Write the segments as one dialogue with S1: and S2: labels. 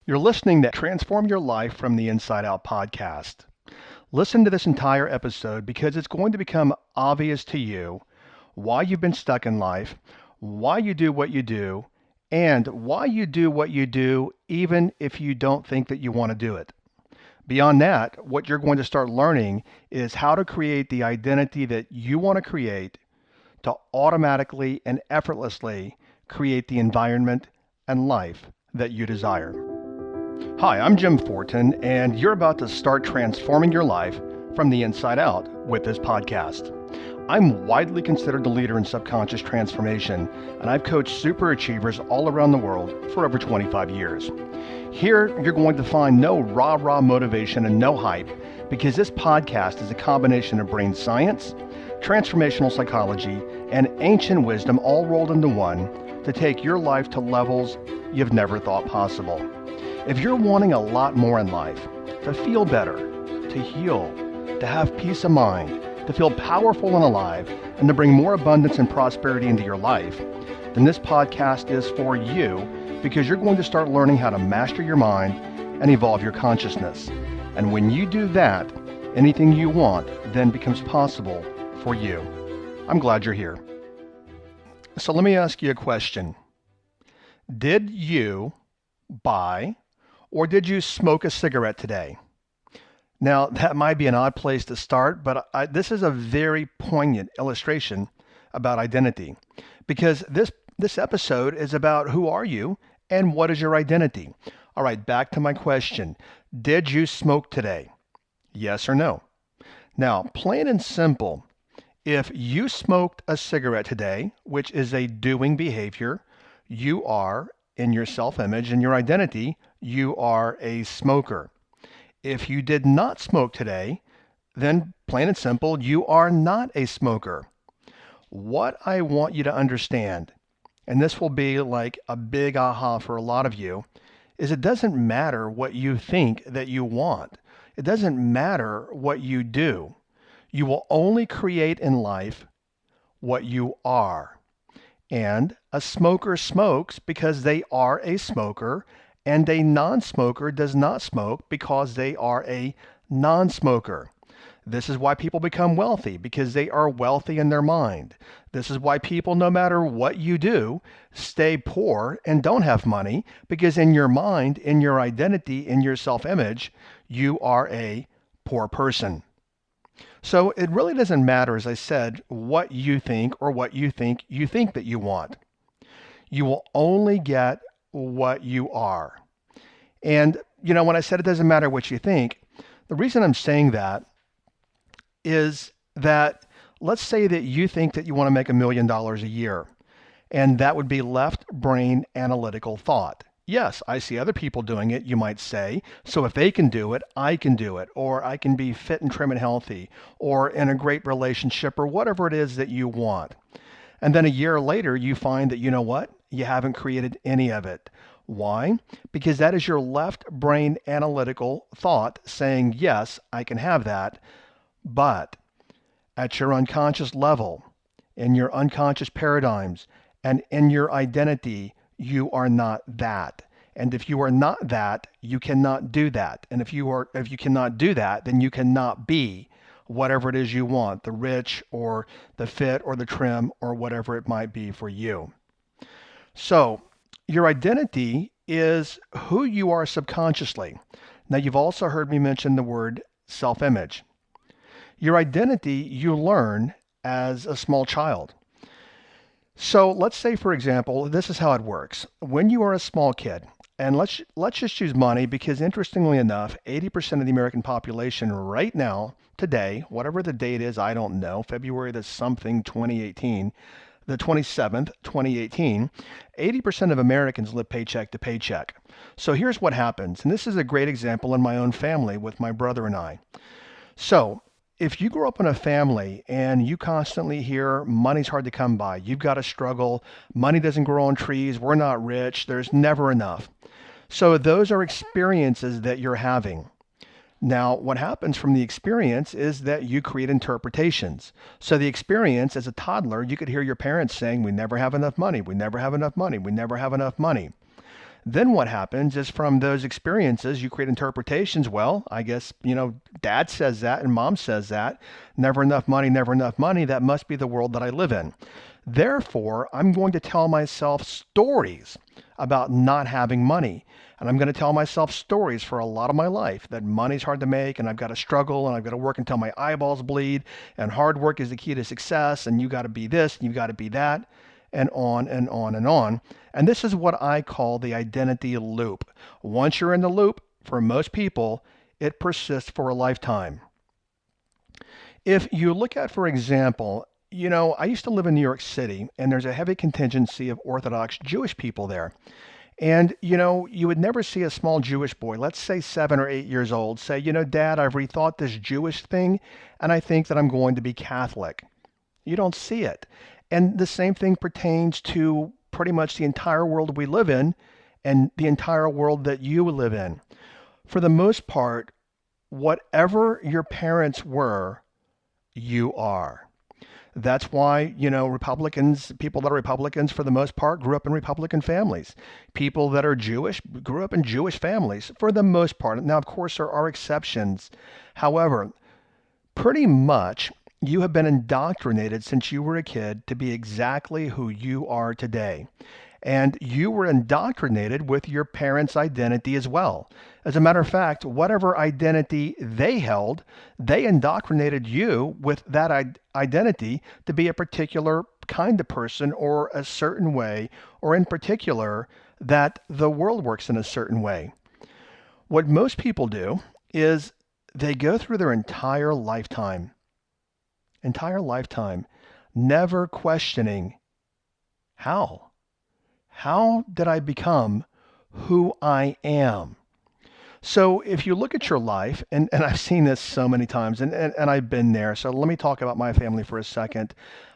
S1: You're listening to Transform Your Life from the Inside Out podcast. Listen to this entire episode because it's going to become obvious to you why you've been stuck in life, why you do what you do, and why you do what you do even if you don't think that you want to do it. Beyond that, what you're going to start learning is how to create the identity that you want to create to automatically and effortlessly create the environment and life that you desire. Hi, I'm Jim Fortin, and you're about to start transforming your life from the inside out with this podcast. I'm widely considered the leader in subconscious transformation, and I've coached super achievers all around the world for over 25 years. Here, you're going to find no rah-rah motivation and no hype, because this podcast is a combination of brain science, transformational psychology, and ancient wisdom all rolled into one to take your life to levels you've never thought possible. If you're wanting a lot more in life, to feel better, to heal, to have peace of mind, to feel powerful and alive, and to bring more abundance and prosperity into your life, then this podcast is for you because you're going to start learning how to master your mind and evolve your consciousness. And when you do that, anything you want then becomes possible for you. I'm glad you're here. So let me ask you a question. Did you buy or did you smoke a cigarette today? Now, that might be an odd place to start, but this is a very poignant illustration about identity because this episode is about who are you and what is your identity. All right, back to my question. Did you smoke today? Yes or no? Now, plain and simple, if you smoked a cigarette today, which is a doing behavior, you are, in your self-image and your identity, you are a smoker. If you did not smoke today, then plain and simple, you are not a smoker. What I want you to understand, and this will be like a big aha for a lot of you, is it doesn't matter what you think that you want. It doesn't matter what you do. You will only create in life what you are. And a smoker smokes because they are a smoker, and a non-smoker does not smoke because they are a non-smoker. This is why people become wealthy, because they are wealthy in their mind. This is why people, no matter what you do, stay poor and don't have money, because in your mind, in your identity, in your self-image, you are a poor person. So it really doesn't matter, as I said, what you think or what you think that you want. You will only get what you are. And, when I said it doesn't matter what you think, the reason I'm saying that is that let's say that you think that you want to make $1 million a year, and that would be left brain analytical thought. Yes, I see other people doing it, you might say. So if they can do it, I can do it. Or I can be fit and trim and healthy, or in a great relationship, or whatever it is that you want. And then a year later, you find that, you know what? You haven't created any of it. Why? Because that is your left brain analytical thought saying, yes, I can have that. But at your unconscious level, in your unconscious paradigms, and in your identity, you are not that. And if you are not that, you cannot do that. And if you cannot do that, then you cannot be whatever it is you want, the rich or the fit or the trim or whatever it might be for you. So your identity is who you are subconsciously. Now, you've also heard me mention the word self-image. Your identity you learn as a small child. So let's say, for example, this is how it works. When you are a small kid, and let's just use money because interestingly enough, 80% of the American population right now, today, whatever the date is, I don't know, February the something 2018, the 27th, 2018, 80% of Americans live paycheck to paycheck. So here's what happens, and this is a great example in my own family with my brother and I. So if you grow up in a family and you constantly hear money's hard to come by, you've got to struggle, money doesn't grow on trees, we're not rich, there's never enough. So those are experiences that you're having. Now, what happens from the experience is that you create interpretations. So the experience as a toddler, you could hear your parents saying, we never have enough money, we never have enough money, we never have enough money. Then what happens is from those experiences, you create interpretations. Well, I guess, dad says that and mom says that. Never enough money, never enough money. That must be the world that I live in. Therefore, I'm going to tell myself stories about not having money. And I'm going to tell myself stories for a lot of my life that money's hard to make and I've got to struggle and I've got to work until my eyeballs bleed and hard work is the key to success and you got to be this and you got to be that and on and on and on. And this is what I call the identity loop. Once you're in the loop, for most people, it persists for a lifetime. If you look at, for example, I used to live in New York City, and there's a heavy contingency of Orthodox Jewish people there. And, you would never see a small Jewish boy, let's say 7 or 8 years old, say, Dad, I've rethought this Jewish thing, and I think that I'm going to be Catholic. You don't see it. And the same thing pertains to pretty much the entire world we live in and the entire world that you live in. For the most part, whatever your parents were, you are. That's why, people that are Republicans for the most part grew up in Republican families. People that are Jewish grew up in Jewish families for the most part. Now, of course, there are exceptions. However, pretty much you have been indoctrinated since you were a kid to be exactly who you are today. And you were indoctrinated with your parents' identity as well. As a matter of fact, whatever identity they held, they indoctrinated you with that identity to be a particular kind of person or a certain way, or in particular, that the world works in a certain way. What most people do is they go through their entire lifetime, never questioning how. How did I become who I am? So if you look at your life, and I've seen this so many times, and I've been there. So let me talk about my family for a second.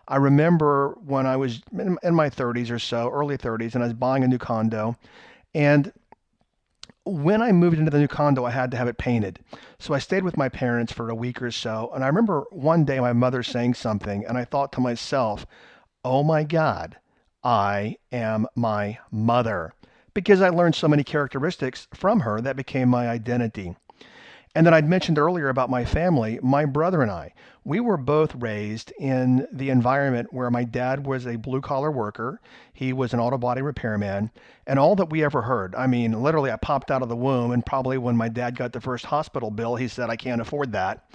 S1: I remember when I was in my 30s or so, early 30s, and I was buying a new condo. And when I moved into the new condo, I had to have it painted. So I stayed with my parents for a week or so. And I remember one day my mother saying something, and I thought to myself, oh my God, I am my mother, because I learned so many characteristics from her that became my identity. And then I'd mentioned earlier about my family, my brother and I, we were both raised in the environment where my dad was a blue collar worker. He was an auto body repairman. And all that we ever heard, I mean, literally I popped out of the womb, and probably when my dad got the first hospital bill, he said, I can't afford that.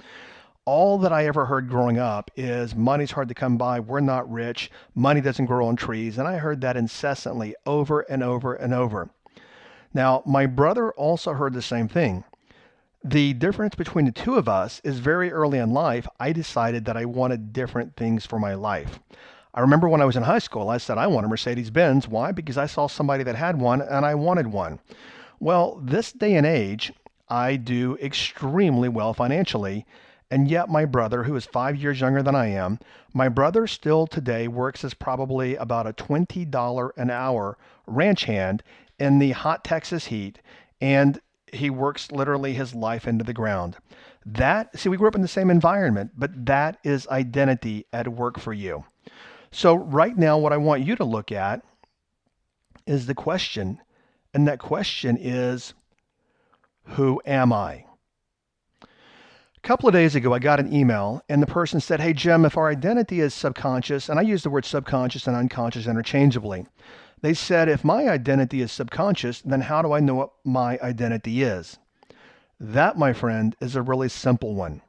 S1: All that I ever heard growing up is money's hard to come by. We're not rich. Money doesn't grow on trees. And I heard that incessantly over and over and over. Now, my brother also heard the same thing. The difference between the two of us is very early in life, I decided that I wanted different things for my life. I remember when I was in high school, I said I want a Mercedes-Benz. Why? Because I saw somebody that had one and I wanted one. Well, this day and age, I do extremely well financially. And yet my brother, who is 5 years younger than I am, my brother still today works as probably about a $20 an hour ranch hand in the hot Texas heat. And he works literally his life into the ground. We grew up in the same environment, but that is identity at work for you. So right now, what I want you to look at is the question. And that question is, who am I? A couple of days ago, I got an email, and the person said, hey, Jim, if our identity is subconscious, and I use the word subconscious and unconscious interchangeably, they said, if my identity is subconscious, then how do I know what my identity is? That, my friend, is a really simple one.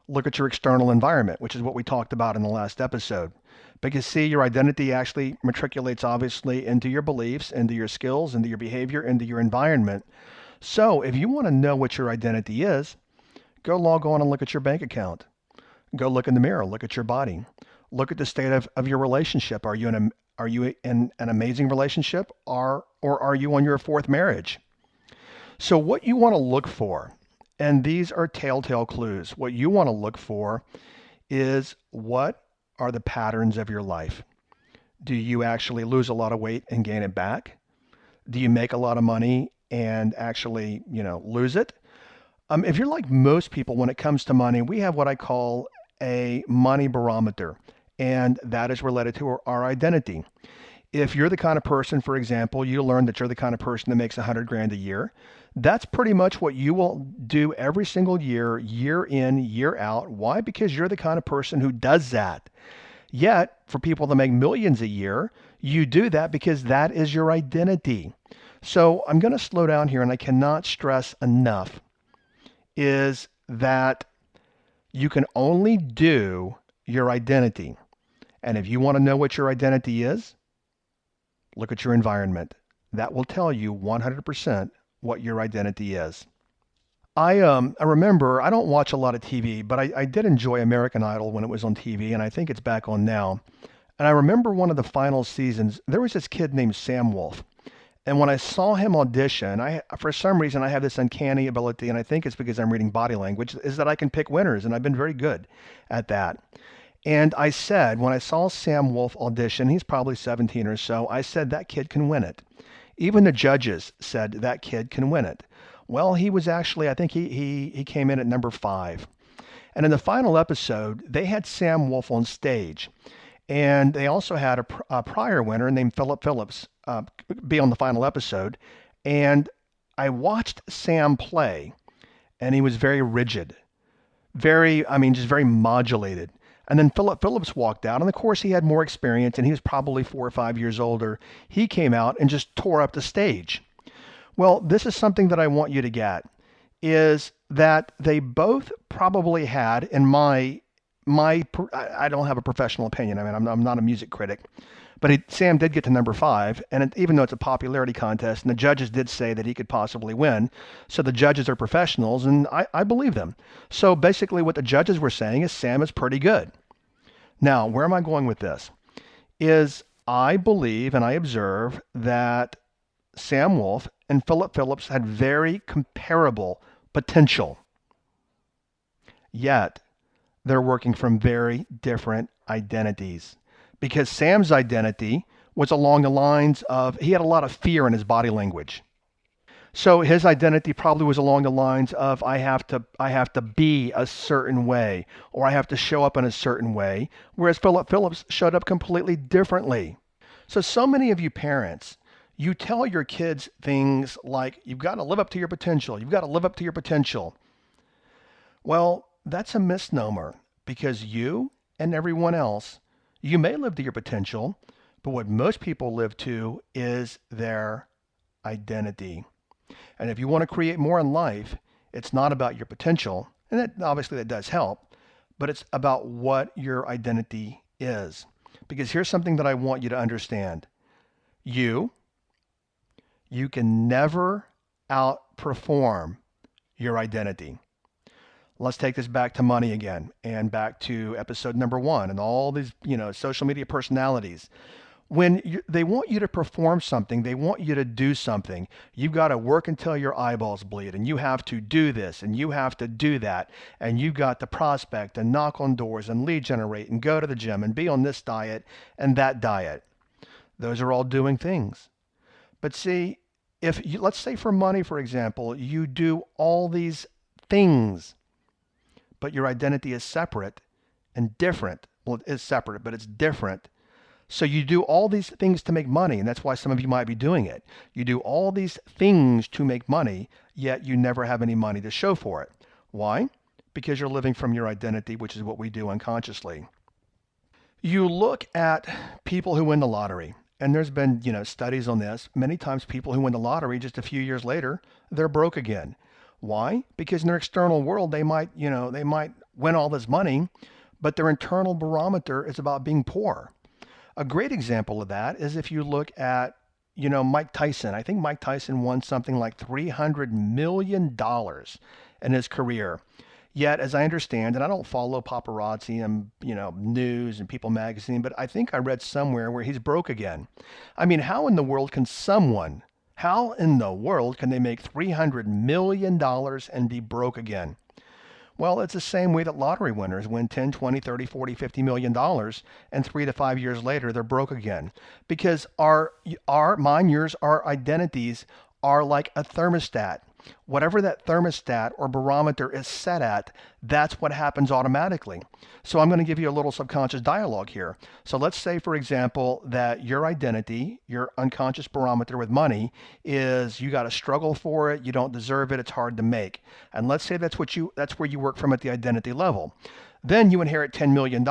S1: Look at your external environment, which is what we talked about in the last episode. Because see, your identity actually matriculates obviously into your beliefs, into your skills, into your behavior, into your environment. So if you want to know what your identity is, go log on and look at your bank account. Go look in the mirror, look at your body. Look at the state of your relationship. Are you in an amazing relationship, or are you on your fourth marriage? So what you want to look for, and these are telltale clues, what you want to look for is, what are the patterns of your life? Do you actually lose a lot of weight and gain it back? Do you make a lot of money and actually, lose it? If you're like most people when it comes to money, we have what I call a money barometer, and that is related to our identity. If you're the kind of person, for example, you learn that you're the kind of person that makes 100 grand a year, that's pretty much what you will do every single year, year in, year out. Why? Because you're the kind of person who does that. Yet, for people that make millions a year, you do that because that is your identity. So I'm going to slow down here, and I cannot stress enough is that you can only do your identity. And if you want to know what your identity is, look at your environment. That will tell you 100% what your identity is. I remember, I don't watch a lot of TV, but I did enjoy American Idol when it was on TV, and I think it's back on now. And I remember one of the final seasons, there was this kid named Sam Wolf. And when I saw him audition, for some reason I have this uncanny ability, and I think it's because I'm reading body language, is that I can pick winners, and I've been very good at that. And I said, when I saw Sam Wolf audition, he's probably 17 or so, I said, that kid can win it. Even the judges said that kid can win it. Well, he was actually, I think he came in at number 5. And in the final episode, they had Sam Wolf on stage. And they also had a prior winner named Philip Phillips be on the final episode. And I watched Sam play, and he was very rigid, just very modulated. And then Philip Phillips walked out, and of course he had more experience, and he was probably 4 or 5 years older. He came out and just tore up the stage. Well, this is something that I want you to get, is that they both probably had, in I don't have a professional opinion. I mean, I'm not a music critic, but Sam did get to number 5, and even though it's a popularity contest, and the judges did say that he could possibly win, so the judges are professionals, and I believe them. So basically what the judges were saying is Sam is pretty good. Now, where am I going with this? Is I believe and I observe that Sam Wolf and Philip Phillips had very comparable potential. Yet, they're working from very different identities. Because Sam's identity was along the lines of, he had a lot of fear in his body language. So his identity probably was along the lines of, I have to be a certain way, or I have to show up in a certain way, whereas Philip Phillips showed up completely differently. So many of you parents, you tell your kids things like, you've got to live up to your potential. You've got to live up to your potential. Well, that's a misnomer, because you and everyone else, you may live to your potential, but what most people live to is their identity. And if you want to create more in life, it's not about your potential, and that does help, but it's about what your identity is. Because here's something that I want you to understand. You can never outperform your identity. Let's take this back to money again, and back to episode number 1 and all these, social media personalities. When they want you to perform something, they want you to do something, you've got to work until your eyeballs bleed, and you have to do this, and you have to do that, and you've got to prospect and knock on doors and lead generate and go to the gym and be on this diet and that diet. Those are all doing things. But see, let's say for money, for example, you do all these things, but your identity is separate and different. Well, it is separate, but it's different. So you do all these things to make money, and that's why some of you might be doing it. You do all these things to make money, yet you never have any money to show for it. Why? Because you're living from your identity, which is what we do unconsciously. You look at people who win the lottery, and there's been, studies on this. Many times people who win the lottery, just a few years later, they're broke again. Why? Because in their external world, they might win all this money, but their internal barometer is about being poor. A great example of that is if you look at, Mike Tyson. I think Mike Tyson won something like $300 million in his career. Yet, as I understand, and I don't follow paparazzi and, news and People magazine, but I think I read somewhere where he's broke again. I mean, how in the world can they make $300 million and be broke again? Well, it's the same way that lottery winners win 10, 20, 30, 40, 50 million dollars, and 3 to 5 years later they're broke again. Because our identities are like a thermostat. Whatever that thermostat or barometer is set at, that's what happens automatically. So I'm going to give you a little subconscious dialogue here. So let's say, for example, that your identity, your unconscious barometer with money is you got to struggle for it, you don't deserve it, it's hard to make. And let's say that's where you work from at the identity level. Then you inherit $10 million.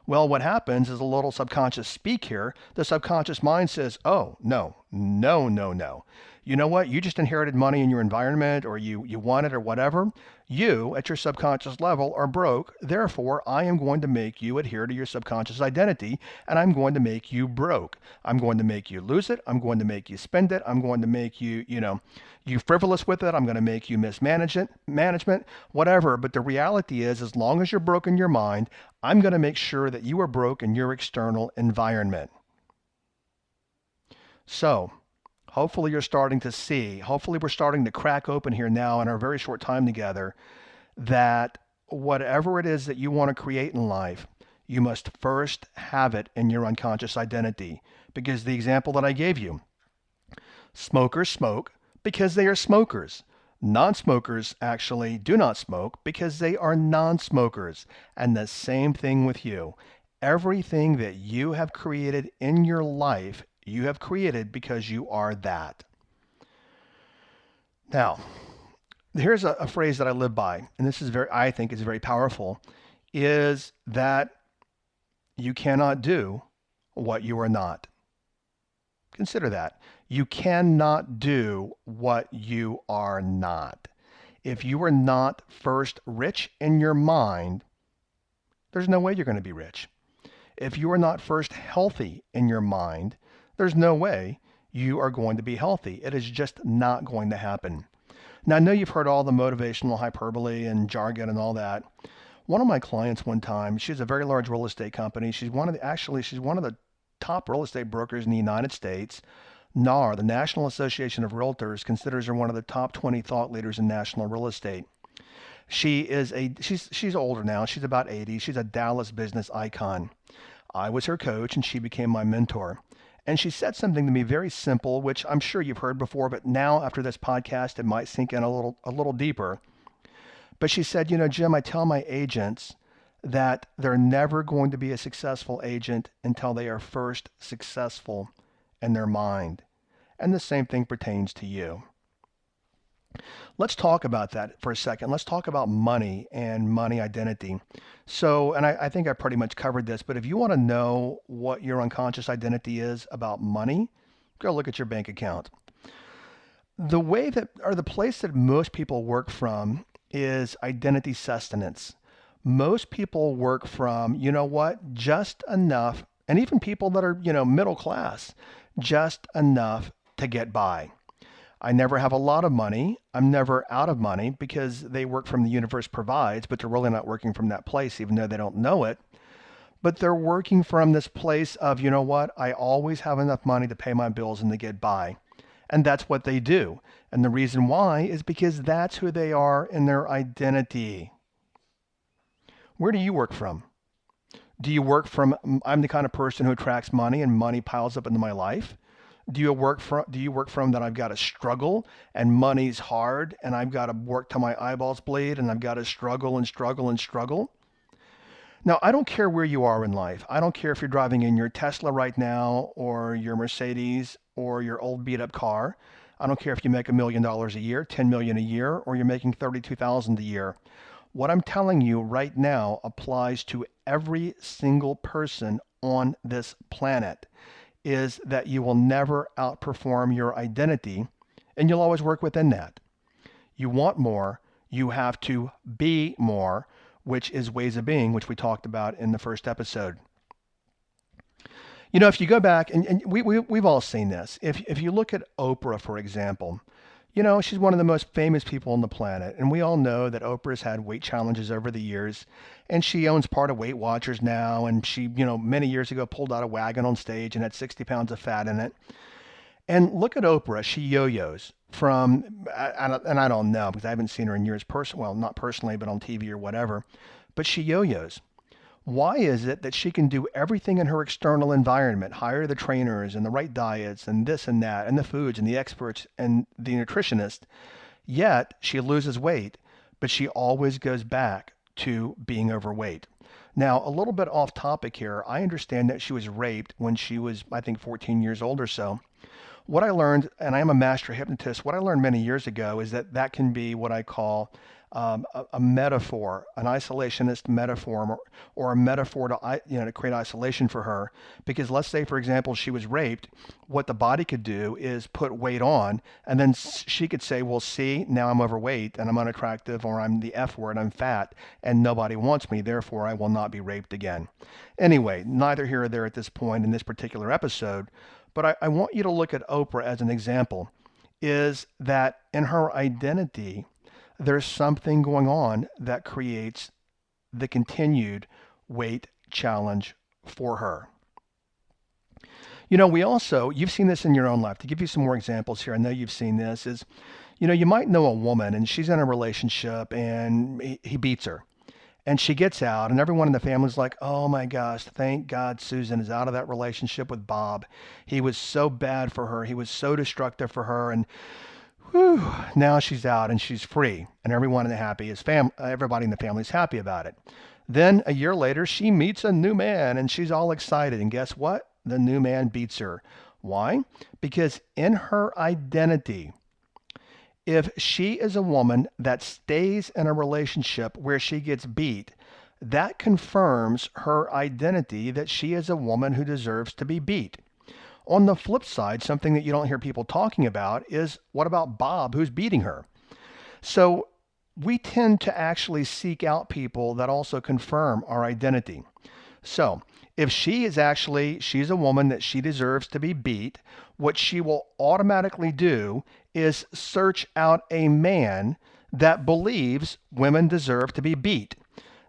S1: Well, what happens is a little subconscious speak here. The subconscious mind says, oh, no, no, no, no. You know what? You just inherited money in your environment, or you won it or whatever. You, at your subconscious level, are broke. Therefore, I am going to make you adhere to your subconscious identity, and I'm going to make you broke. I'm going to make you lose it. I'm going to make you spend it. I'm going to make you, you frivolous with it. I'm going to make you management, whatever. But the reality is, as long as you're broke in your mind, I'm going to make sure that you are broke in your external environment. So, hopefully you're starting to see, hopefully we're starting to crack open here now in our very short time together, that whatever it is that you want to create in life, you must first have it in your unconscious identity. Because the example that I gave you, smokers smoke because they are smokers. Non-smokers actually do not smoke because they are non-smokers. And the same thing with you. Everything that you have created in your life, you have created because you are that. Now, here's a phrase that I live by, and this is I think is very powerful, is that you cannot do what you are not. Consider that. You cannot do what you are not. If you are not first rich in your mind, there's no way you're going to be rich. If you are not first healthy in your mind, there's no way you are going to be healthy. It is just not going to happen. Now, I know you've heard all the motivational hyperbole and jargon and all that. One of my clients one time, she has a very large real estate company. She's one of the top real estate brokers in the United States. NAR, the National Association of Realtors, considers her one of the top 20 thought leaders in national real estate. She's older now. She's about 80. She's a Dallas business icon. I was her coach and she became my mentor. And she said something to me very simple, which I'm sure you've heard before, but now after this podcast, it might sink in a little deeper. But she said, Jim, I tell my agents that they're never going to be a successful agent until they are first successful in their mind. And the same thing pertains to you. Let's talk about that for a second. Let's talk about money and money identity. So, and I think I pretty much covered this, but if you want to know what your unconscious identity is about money, go look at your bank account. The place that most people work from is identity sustenance. Most people work from, just enough, and even people that are, middle class, just enough to get by. I never have a lot of money. I'm never out of money because they work from the universe provides, but they're really not working from that place, even though they don't know it. But they're working from this place of, I always have enough money to pay my bills and to get by. And that's what they do. And the reason why is because that's who they are in their identity. Where do you work from? Do you work from, I'm the kind of person who attracts money and money piles up into my life? Do you work from that I've got to struggle and money's hard and I've got to work till my eyeballs bleed and I've got to struggle and struggle and struggle? Now, I don't care where you are in life. I don't care if you're driving in your Tesla right now or your Mercedes or your old beat up car. I don't care if you make $1 million a year, $10 million a year, or you're making $32,000 a year. What I'm telling you right now applies to every single person on this planet. Is that you will never outperform your identity, and you'll always work within that. You want more, you have to be more, which is ways of being, which we talked about in the first episode. If you go back, and we've all seen this. If you look at Oprah, for example, she's one of the most famous people on the planet, and we all know that Oprah's had weight challenges over the years, and she owns part of Weight Watchers now, and she, many years ago pulled out a wagon on stage and had 60 pounds of fat in it. And look at Oprah, she yo-yos from, and I don't know, because I haven't seen her in years, well, not personally, but on TV or whatever, but she yo-yos. Why is it that she can do everything in her external environment, hire the trainers and the right diets and this and that and the foods and the experts and the nutritionists? Yet she loses weight, but she always goes back to being overweight. Now, a little bit off topic here. I understand that she was raped when she was, I think, 14 years old or so. What I learned, and I am a master hypnotist, what I learned many years ago is that that can be what I call a metaphor, an isolationist metaphor, or a metaphor to create isolation for her. Because let's say, for example, she was raped, what the body could do is put weight on, and then she could say, well, see, now I'm overweight and I'm unattractive, or I'm the F word, I'm fat, and nobody wants me, therefore I will not be raped again. Anyway, neither here or there at this point in this particular episode. But I want you to look at Oprah as an example, is that in her identity, there's something going on that creates the continued weight challenge for her. We also, you've seen this in your own life. To give you some more examples here, I know you've seen this, is, you might know a woman and she's in a relationship and he beats her. And she gets out, and everyone in the family's like, oh my gosh, thank God Susan is out of that relationship with Bob. He was so bad for her. He was so destructive for her. And whew, now she's out and she's free. And everyone in the everybody in the family is happy about it. Then a year later, she meets a new man and she's all excited. And guess what? The new man beats her. Why? Because in her identity, if she is a woman that stays in a relationship where she gets beat, that confirms her identity that she is a woman who deserves to be beat. On the flip side, something that you don't hear people talking about is, what about Bob who's beating her? So we tend to actually seek out people that also confirm our identity. So if she's a woman that she deserves to be beat, what she will automatically do is search out a man that believes women deserve to be beat.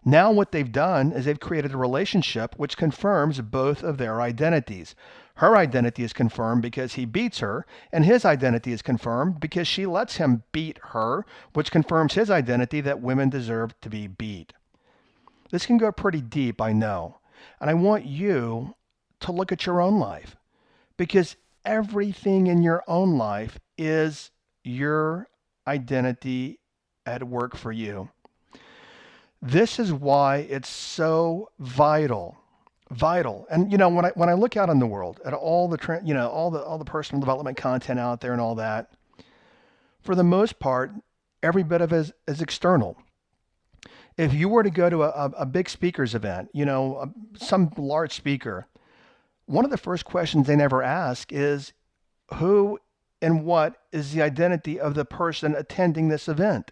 S1: Now what they've done is they've created a relationship which confirms both of their identities. Her identity is confirmed because he beats her, and his identity is confirmed because she lets him beat her, which confirms his identity that women deserve to be beat. This can go pretty deep, I know. And I want you to look at your own life, because everything in your own life is your identity at work for you. This is why it's so vital. And when I look out in the world at all the all the personal development content out there and all that, for the most part, every bit of it is external. If you were to go to a big speakers event, some large speaker, one of the first questions they never ask is, who and what is the identity of the person attending this event?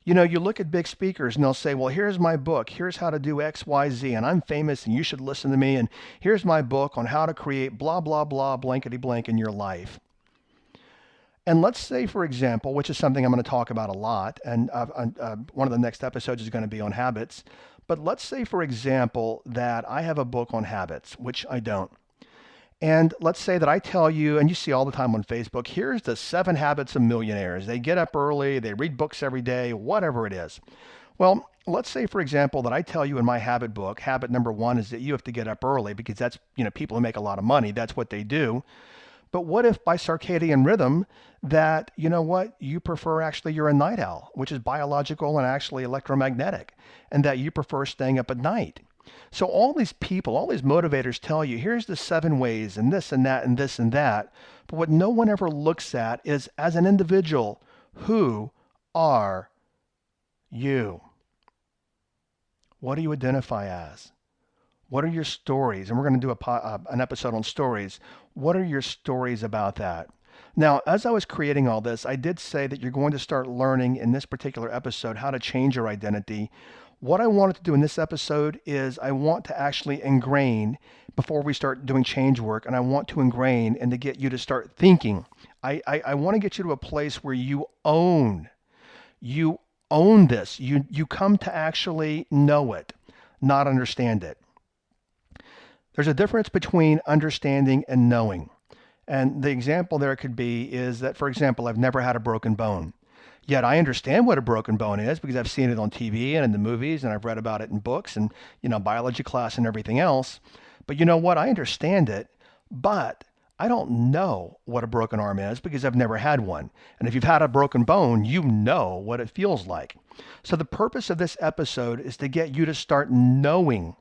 S1: You look at big speakers and they'll say, well, here's my book. Here's how to do X, Y, Z. And I'm famous and you should listen to me. And here's my book on how to create blah, blah, blah, blankety blank in your life. And let's say, for example, which is something I'm going to talk about a lot, and one of the next episodes is going to be on habits. But let's say, for example, that I have a book on habits, which I don't. And let's say that I tell you, and you see all the time on Facebook, here's the 7 habits of millionaires. They get up early, they read books every day, whatever it is. Well, let's say, for example, that I tell you in my habit book, habit number 1 is that you have to get up early, because that's, people who make a lot of money, that's what they do. But what if by circadian rhythm that, you prefer actually you're a night owl, which is biological and actually electromagnetic, and that you prefer staying up at night? So all these people, all these motivators tell you, here's the 7 ways and this and that and this and that. But what no one ever looks at is, as an individual, who are you? What do you identify as? What are your stories? And we're going to do an episode on stories. What are your stories about that? Now, as I was creating all this, I did say that you're going to start learning in this particular episode how to change your identity. What I wanted to do in this episode is I want to actually ingrain, before we start doing change work, and I want to ingrain and to get you to start thinking. I want to get you to a place where you own this. You come to actually know it, not understand it. There's a difference between understanding and knowing. And the example there could be is that, for example, I've never had a broken bone. Yet I understand what a broken bone is because I've seen it on TV and in the movies, and I've read about it in books and, biology class and everything else. But you know what? I understand it, but I don't know what a broken arm is because I've never had one. And if you've had a broken bone, you know what it feels like. So the purpose of this episode is to get you to start knowing,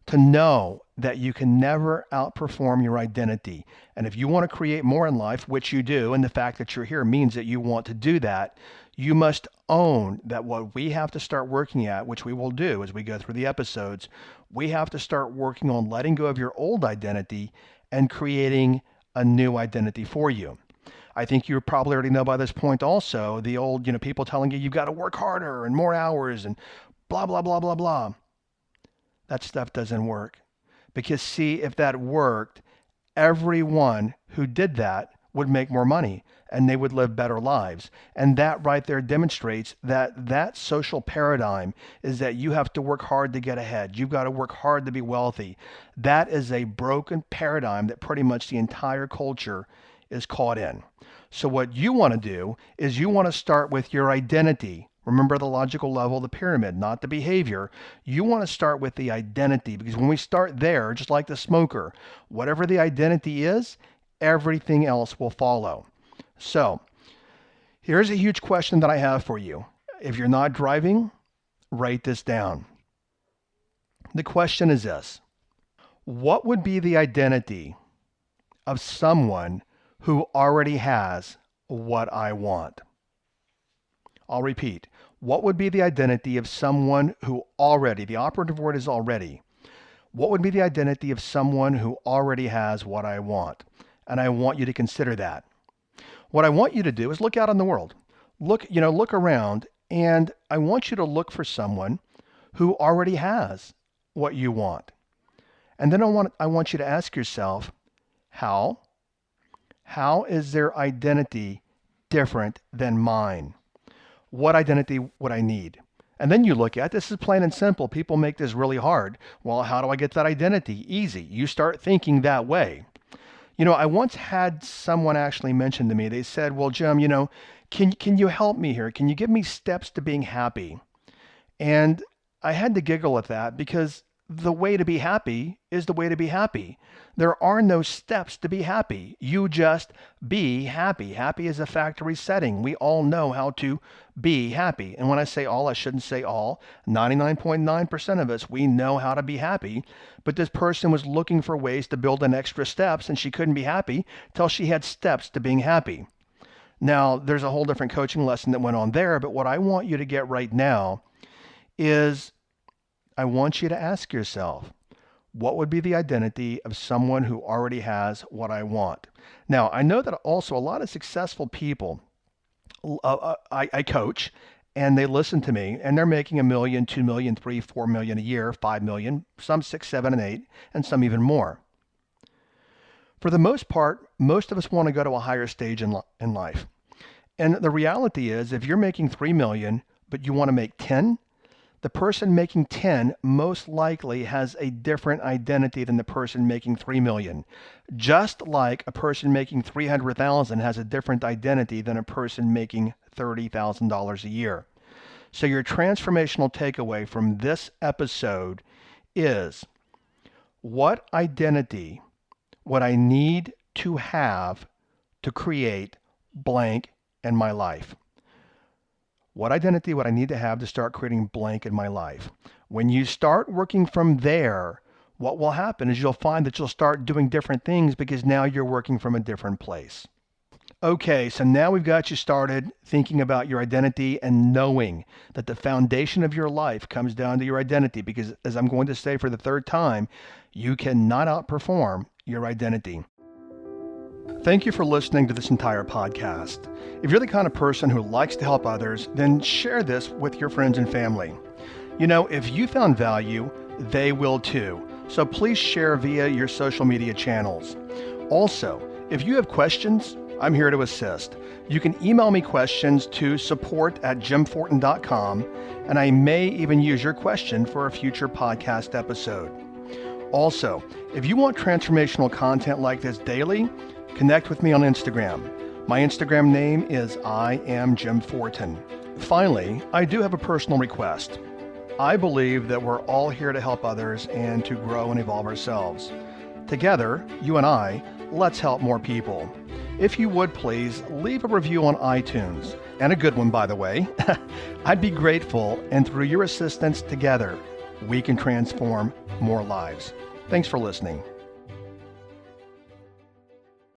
S1: to know that you can never outperform your identity. And if you want to create more in life, which you do, and the fact that you're here means that you want to do that, you must own that what we have to start working at, which we will do as we go through the episodes, we have to start working on letting go of your old identity and creating a new identity for you. I think you probably already know by this point also the old, people telling you you've got to work harder and more hours and blah, blah, blah, blah, blah. That stuff doesn't work. Because see, if that worked, everyone who did that would make more money and they would live better lives. And that right there demonstrates that social paradigm is that you have to work hard to get ahead. You've got to work hard to be wealthy. That is a broken paradigm that pretty much the entire culture is caught in. So what you want to do is you want to start with your identity. Remember the logical level of the pyramid, not the behavior. You want to start with the identity, because when we start there, just like the smoker, whatever the identity is, everything else will follow. So here's a huge question that I have for you. If you're not driving, write this down. The question is this: what would be the identity of someone who already has what I want? I'll repeat. What would be the identity of someone who already, the operative word is already. What would be the identity of someone who already has what I want? And I want you to consider that. What I want you to do is look out in the world. Look around, and I want you to look for someone who already has what you want. And then I want you to ask yourself, how? How is their identity different than mine? What identity would I need? And then you look at, this is plain and simple. People make this really hard. Well, how do I get that identity? Easy. You start thinking that way. I once had someone actually mention to me, they said, well, Jim, can you help me here? Can you give me steps to being happy? And I had to giggle at that because the way to be happy is the way to be happy. There are no steps to be happy. You just be happy. Happy is a factory setting. We all know how to be happy. And when I say all, I shouldn't say all. 99.9% of us, we know how to be happy. But this person was looking for ways to build in extra steps, and she couldn't be happy till she had steps to being happy. Now, there's a whole different coaching lesson that went on there, but what I want you to get right now is I want you to ask yourself, what would be the identity of someone who already has what I want? Now, I know that also a lot of successful people, I coach, and they listen to me, and they're making $1 million, $2 million, $3 million, $4 million a year, $5 million, some 6, 7, and 8, and some even more. For the most part, most of us want to go to a higher stage in life. And the reality is, if you're making $3 million, but you want to make 10, the person making 10 most likely has a different identity than the person making 3 million. Just like a person making 300,000 has a different identity than a person making $30,000 a year. So your transformational takeaway from this episode is, what identity would I need to have to create blank in my life? What identity would I need to have to start creating blank in my life? When you start working from there, what will happen is you'll find that you'll start doing different things because now you're working from a different place. Okay, so now we've got you started thinking about your identity and knowing that the foundation of your life comes down to your identity, because as I'm going to say for the third time, you cannot outperform your identity. Thank you for listening to this entire podcast. If you're the kind of person who likes to help others, then share this with your friends and family. If you found value, they will too. So please share via your social media channels. Also, if you have questions, I'm here to assist. You can email me questions to support@jimfortin.com, and I may even use your question for a future podcast episode. Also, if you want transformational content like this daily, connect with me on Instagram. My Instagram name is I am Jim Fortin. Finally, I do have a personal request. I believe that we're all here to help others and to grow and evolve ourselves. Together, you and I, let's help more people. If you would please leave a review on iTunes, and a good one by the way. I'd be grateful, and through your assistance together, we can transform more lives. Thanks for listening.